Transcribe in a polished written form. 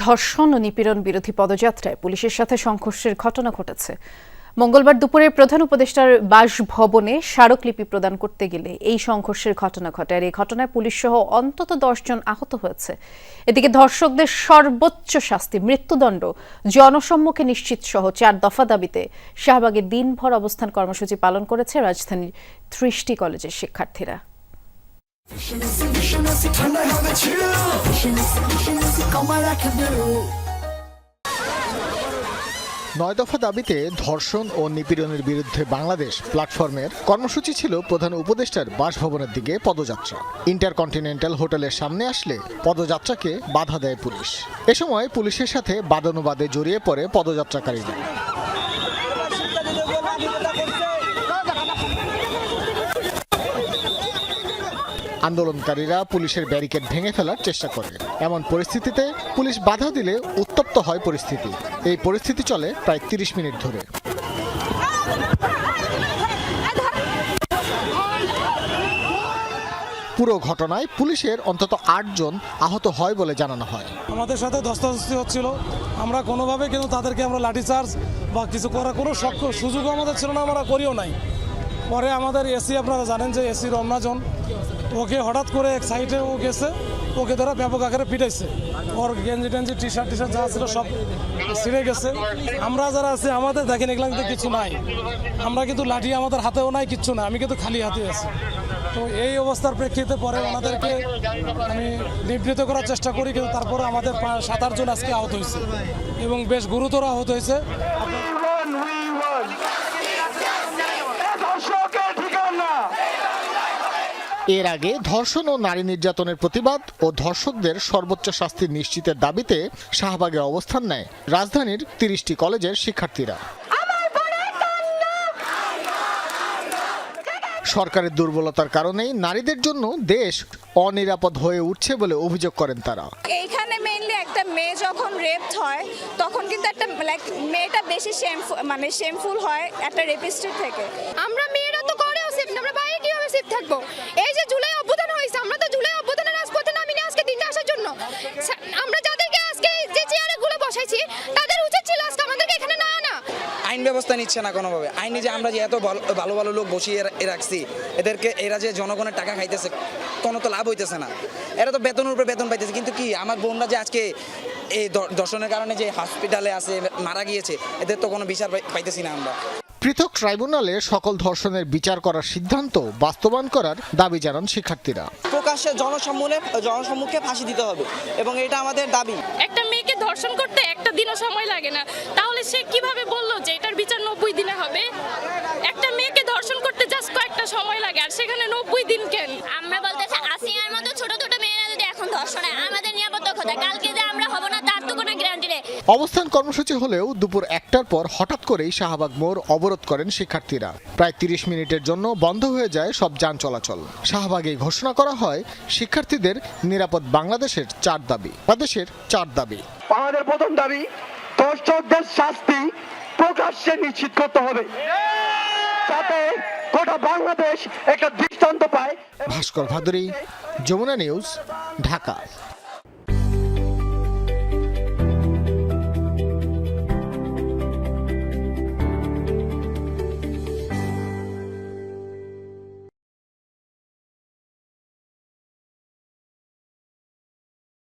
ধর্ষণ ও নিপীড়ন বিরোধী পদযাত্রায় পুলিশের সাথে সংঘর্ষের ঘটনা ঘটেছে। মঙ্গলবার দুপুরে প্রধান উপদেষ্টার বাসভবনে স্মারকলিপি প্রদান করতে গেলে এই সংঘর্ষের ঘটনা ঘটে। আর এই ঘটনায় পুলিশ সহ অন্তত 10 জন আহত হয়েছে। এদিকে ধর্ষকদের সর্বোচ্চ শাস্তি, মৃত্যুদণ্ড জনসম্মুখে নিশ্চিত সহ 4 দফা দাবিতে শাহবাগে দিনভর অবস্থান কর্মসূচি পালন করেছে রাজধানীর 30টি কলেজের শিক্ষার্থীরা। নয় দফা দাবিতে ধর্ষণ ও নিপীড়নের বিরুদ্ধে বাংলাদেশ প্ল্যাটফর্মের কর্মসূচি ছিল প্রধান উপদেষ্টার বাসভবনের দিকে পদযাত্রা। ইন্টারকন্টিনেন্টাল হোটেলের সামনে আসলে পদযাত্রাকে বাধা দেয় পুলিশ। এ সময় পুলিশের সাথে বাদানুবাদে জড়িয়ে পড়ে পদযাত্রাকারীরা। আন্দোলনকারীরা পুলিশের ব্যারিকেড ভেঙে ফেলার চেষ্টা করে। এমন পরিস্থিতিতে পুলিশ বাধা দিলে উত্তপ্ত হয় পরিস্থিতি। এই পরিস্থিতি চলে প্রায় 30 মিনিট ধরে। পুরো ঘটনায় পুলিশের অন্তত 8 জন আহত হয় বলে জানানো হয়। আমাদের সাথে ধস্তাধস্তি হচ্ছিল, আমরা কোনোভাবে কিন্তু তাদেরকে আমরা লাঠিচার্জ বা কিছু করার কোনো সুযোগও আমাদের ছিল না, আমরা করিও নাই। পরে আমাদের এসি, আপনারা জানেন যে এসি রমনাজন, ওকে হঠাৎ করে এক সাইডে ও গেছে, ওকে ধরা ব্যাপক আকারে পিটাইছে। ওর গেঞ্জি টেঞ্জি টি শার্ট যা ছিল সব ছিঁড়ে গেছে। আমরা যারা আছে আমাদের দেখেন এগুলো কিন্তু কিছু নাই, আমরা কিন্তু লাঠি আমাদের হাতেও নাই, কিচ্ছু না, আমি কিন্তু খালি হাতে আছি। তো এই অবস্থার প্রেক্ষিতে পরে ওনাদেরকে আমি নিবৃত করার চেষ্টা করি, কিন্তু তারপরে আমাদের 7-8 জন আজকে আহত হয়েছে এবং বেশ গুরুতর আহত হয়েছে। এর আগে ধর্ষণ ও নারী নির্যাতনের প্রতিবাদ ও ধর্ষকদের সর্বোচ্চ শাস্তি নিশ্চিতের দাবিতে শাহবাগে অবস্থান নেয় রাজধানীর 30টি কলেজের শিক্ষার্থীরা। সরকারের দুর্বলতার কারণেই নারীদের জন্য দেশ অনিরাপদ হয়ে উঠছে বলে অভিযোগ করেন তারা। এইখানে মেইনলি একটা মেয়ে যখন রেপড হয় তখন কিন্তু একটা মেয়েটা বেশি শেমফুল হয় একটা রেপিস্টের থেকে। আমরা মেয়েরা তো করেও সেফ না, আমরা বাইরে কিভাবে সেফ থাকবো? এই যে জুলাই অভ্যুত্থান হয়েছে, আমরা তো জুলাই অভ্যুত্থানের রাজপথে নামিনি আজকে দিনটা আসার জন্য। আমরা যাদেরকে আজকে যে চেয়ারে গুলো বসাইছি তাদের উচিত ছিল আজকে আমাদেরকে এখানে না আনা। আইন ব্যবস্থা নিচ্ছে না কোনোভাবে। আইনে যে আমরা যে এত ভালো ভালো লোক বসিয়ে রাখছি, এদেরকে এরা যে জনগণের টাকা খাইতেছে, কোনো তো লাভ হইতেছে না। এরা তো বেতনের উপরে বেতন পাইতেছে, কিন্তু কি আমার বোনরা যে আজকে এই ধর্ষণের কারণে যে হসপিটালে আছে, মারা গিয়েছে, এদের তো কোনো বিচার পাইতেছি না আমরা। পৃথক ট্রাইব্যুনালে সকল ধর্ষণের বিচার করার সিদ্ধান্ত বাস্তবায়ন করার দাবি জানান শিক্ষার্থীরা। প্রকাশ্যে জনসম্মুখে ফাঁসি দিতে হবে এবং এটা আমাদের দাবি। একটা মেয়েকে ধর্ষণ করতে একটা দিনও সময় লাগে না, তাহলে সে কিভাবে বললো যে এটার বিচার 90 দিনে হবে? একটা মেয়েকে ধর্ষণ করতে জাস্ট কয়েকটা সময় লাগে, আর সেখানে 90 দিন কেন? আমরা বলতেছি আসিয়ার মতো ছোট ছোট মেয়েরা যদি এখন ধর্ষণে আমাদের নিরাপত্তা কোথায়? কালকে যে আমরা হব না তার তো কোনো গ্যারান্টি নেই। অবস্থান কর্মসূচি হলেও দুপুর 1টার পর হঠাৎ করেই শাহবাগ মোড় অবরোধ করেন শিক্ষার্থীরা। প্রায় 30 মিনিটের জন্য বন্ধ হয়ে যায় সব যান চলাচল। শাহবাগে ঘোষণা করা হয় শিক্ষার্থীদের নিরাপদ বাংলাদেশের 4 দাবি। আমাদের প্রথম দাবি, ধর্ষকদের শাস্তি প্রকাশ্যে নিশ্চিত করতে হবে, যাতে গোটা বাংলাদেশ একটা দৃষ্টান্ত পায়। ভাস্কর ভাদুরী, যমুনা নিউজ, ঢাকা।